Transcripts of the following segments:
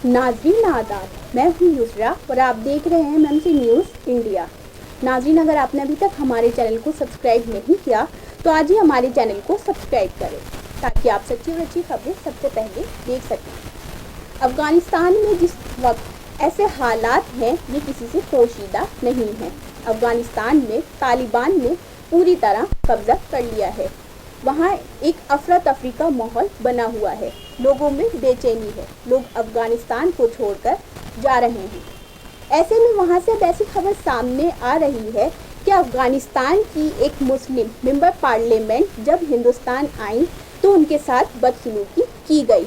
नाज़रीन आदाब, मैं हूँ यूसरा और आप देख रहे हैं एमएमसी न्यूज़ इंडिया। नाज़रीन, अगर आपने अभी तक हमारे चैनल को सब्सक्राइब नहीं किया तो आज ही हमारे चैनल को सब्सक्राइब करें ताकि आप सच्ची और अच्छी खबरें सबसे पहले देख सकें। अफ़गानिस्तान में जिस वक्त ऐसे हालात हैं ये किसी से पोशीदा नहीं है। अफ़गानिस्तान में तालिबान ने पूरी तरह कब्ज़ा कर लिया है। वहाँ एक अफरा तफरी का माहौल बना हुआ है, लोगों में बेचैनी है, लोग अफ़गानिस्तान को छोड़कर जा रहे हैं। ऐसे में वहाँ से अब ऐसी खबर सामने आ रही है कि अफ़गानिस्तान की एक मुस्लिम मेंबर पार्लियामेंट जब हिंदुस्तान आई तो उनके साथ बदसलूकी की गई।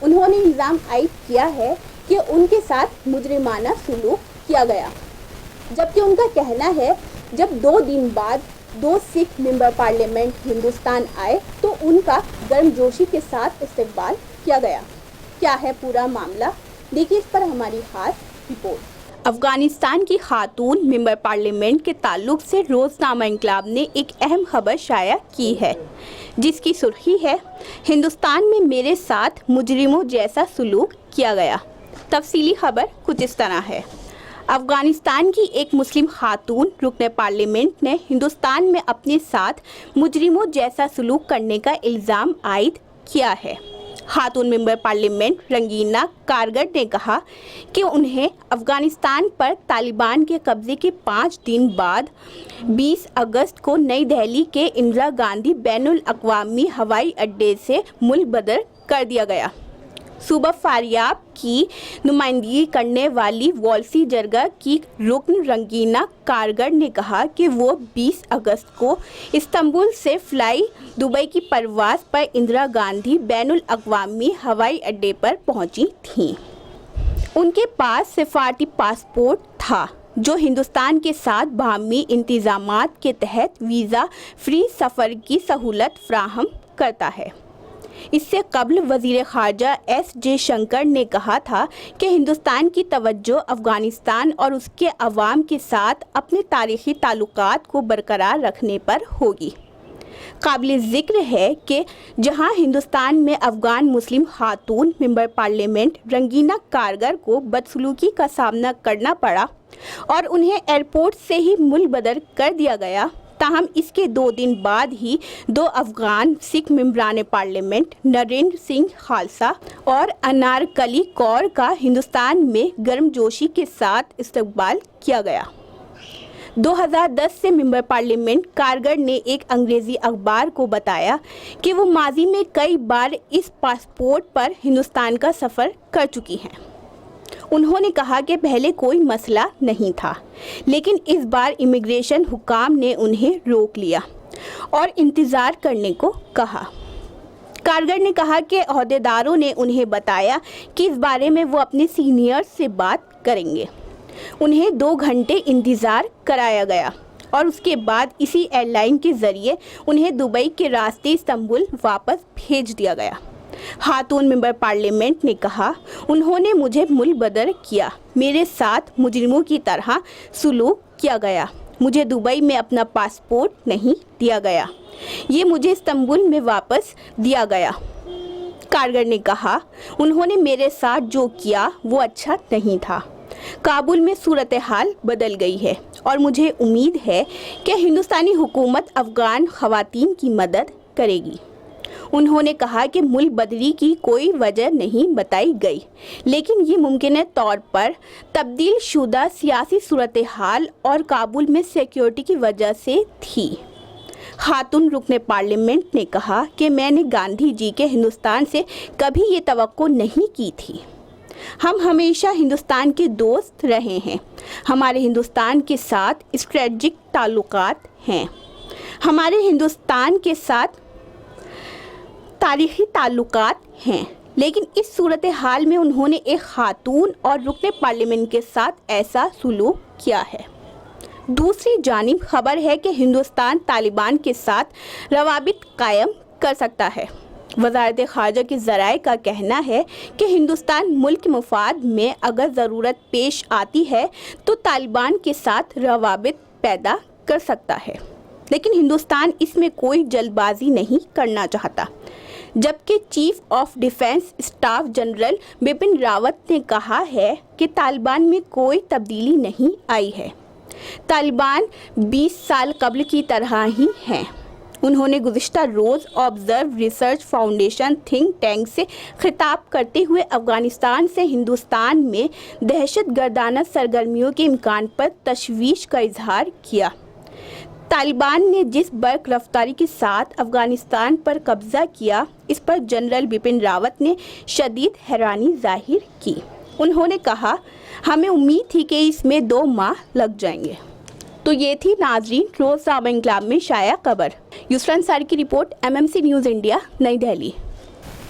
उन्होंने इल्ज़ाम आयद किया है कि उनके साथ मुजरिमाना सलूक किया गया, जबकि उनका कहना है जब 2 दिन बाद 2 सिख मेंबर पार्लियामेंट हिंदुस्तान आए तो उनका गर्मजोशी के साथ इस्तकबाल किया गया। क्या है पूरा मामला, देखिए इस पर हमारी खास रिपोर्ट। अफ़गानिस्तान की खातून मेंबर पार्लियामेंट के ताल्लुक से रोज़नामा इंकलाब ने एक अहम खबर शाया की है, जिसकी सुर्खी है हिंदुस्तान में मेरे साथ मुजरिमों जैसा सलूक किया गया। तफसीली खबर कुछ इस तरह है। अफ़गानिस्तान की एक मुस्लिम खातून रुकन पार्लियामेंट ने हिंदुस्तान में अपने साथ मुजरिमों जैसा सलूक करने का इल्ज़ाम आयद किया है। खातून मेंबर पार्लियामेंट रंगीना कारगर ने कहा कि उन्हें अफ़गानिस्तान पर तालिबान के कब्ज़े के 5 दिन बाद 20 अगस्त को नई दिल्ली के इंदिरा गांधी बैनुल अक़वामी हवाई अड्डे से मुल्क बदर कर दिया गया। सूबा फारियाब की नुमाइंदगी करने वाली वॉल्सी जरगा की रुकन रंगीना कारगर ने कहा कि वो 20 अगस्त को इस्तांबुल से फ्लाई दुबई की परवाज़ पर इंदिरा गांधी बैनुल अक़वामी हवाई अड्डे पर पहुंची थीं। उनके पास सफ़ारती पासपोर्ट था जो हिंदुस्तान के साथ बाहमी इंतज़ामात के तहत वीज़ा फ्री सफ़र की सहूलत फ़राहम करता है। इससे कबल वज़ीर ख़ारजा एस जयशंकर ने कहा था कि हिंदुस्तान की तवज्जो अफ़गानिस्तान और उसके अवाम के साथ अपने तारीख़ी ताल्लुकात को बरकरार रखने पर होगी। काबिल ज़िक्र है कि जहां हिंदुस्तान में अफ़गान मुस्लिम खातून मेंबर पार्लियामेंट रंगीना कारगर को बदसलूकी का सामना करना पड़ा और उन्हें एयरपोर्ट से ही मुल्क बदर कर दिया गया, ताहम इसके 2 दिन बाद ही 2 अफ़गान सिख मेंबरान पार्लियामेंट नरेंद्र सिंह खालसा और अनारकली कौर का हिंदुस्तान में गर्मजोशी के साथ इस्तकबाल किया गया। 2010 से मेंबर पार्लियामेंट कारगर ने एक अंग्रेज़ी अखबार को बताया कि वो माजी में कई बार इस पासपोर्ट पर हिंदुस्तान का सफ़र कर चुकी हैं। उन्होंने कहा कि पहले कोई मसला नहीं था, लेकिन इस बार इमिग्रेशन हुकाम ने उन्हें रोक लिया और इंतज़ार करने को कहा। कारगर ने कहा कि अहदेदारों ने उन्हें बताया कि इस बारे में वो अपने सीनियर्स से बात करेंगे। उन्हें 2 घंटे इंतज़ार कराया गया और उसके बाद इसी एयरलाइन के ज़रिए उन्हें दुबई के रास्ते इस्तांबुल वापस भेज दिया गया। खातून मेंबर पार्लियामेंट ने कहा, उन्होंने मुझे मुल्क बदर किया, मेरे साथ मुजरिमों की तरह सलूक किया गया। मुझे दुबई में अपना पासपोर्ट नहीं दिया गया, ये मुझे इस्तांबुल में वापस दिया गया। कारगर ने कहा, उन्होंने मेरे साथ जो किया वो अच्छा नहीं था। काबुल में सूरत हाल बदल गई है और मुझे उम्मीद है कि हिंदुस्तानी हुकूमत अफ़गान ख़वातीन की मदद करेगी। उन्होंने कहा कि मुल्क बदली की कोई वजह नहीं बताई गई, लेकिन ये मुमकिन तौर पर तब्दील शुदा सियासी सूरत हाल और काबुल में सिक्योरिटी की वजह से थी। खातून रुकन पार्लियामेंट ने कहा कि मैंने गांधी जी के हिंदुस्तान से कभी ये तवक्को नहीं की थी। हम हमेशा हिंदुस्तान के दोस्त रहे हैं, हमारे हिंदुस्तान के साथ स्ट्रेटजिक ताल्लुकात हैं, हमारे हिंदुस्तान के साथ तारीख़ी ताल्लुकात हैं, लेकिन इस सूरत हाल में उन्होंने एक खातून और रुकन पार्लियामेंट के साथ ऐसा सलूक किया है। दूसरी जानिब खबर है कि हिंदुस्तान तालिबान के साथ रवाबित कायम कर सकता है। वज़ारत ख़ारजा के ज़राए का कहना है कि हिंदुस्तान मुल्क के मफाद में अगर ज़रूरत पेश आती है तो तालिबान के साथ रवाबित पैदा कर सकता है, लेकिन हिंदुस्तान इसमें कोई जल्दबाजी नहीं करना चाहता। जबकि chief of defence staff general Bipin Rawat ने कहा है कि तालिबान में कोई तब्दीली नहीं आई है। तालिबान 20 साल कबल की तरह ही हैं। उन्होंने गुज़िश्ता रोज़ Observer Research Foundation think tank से खिताब करते हुए अफ़गानिस्तान से हिंदुस्तान में दहशतगर्दाना सरगर्मियों के इम्कान पर तशवीश का इजहार किया। तालिबान ने जिस बर्क रफ्तारी के साथ अफ़गानिस्तान पर कब्ज़ा किया, इस पर जनरल बिपिन रावत ने शदीद हैरानी जाहिर की। उन्होंने कहा, हमें उम्मीद थी कि इसमें 2 माह लग जाएंगे। तो ये थी नाजरीन रोज़नामा इंकलाब में शाया खबर। यूसरा अंसारी की रिपोर्ट, MMC न्यूज़ इंडिया, नई दिल्ली।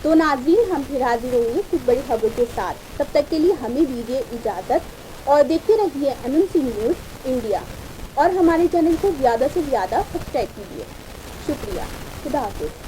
तो नाजरीन, हम फिर हाजिर होंगे कुछ बड़ी खबरों के साथ। तब तक के लिए हमें दीजिए इजाज़त और देखते रहिए MMC न्यूज़ इंडिया और हमारे चैनल को ज़्यादा से ज़्यादा सब्सक्राइब कीजिए। शुक्रिया। खुदा हाफिज़।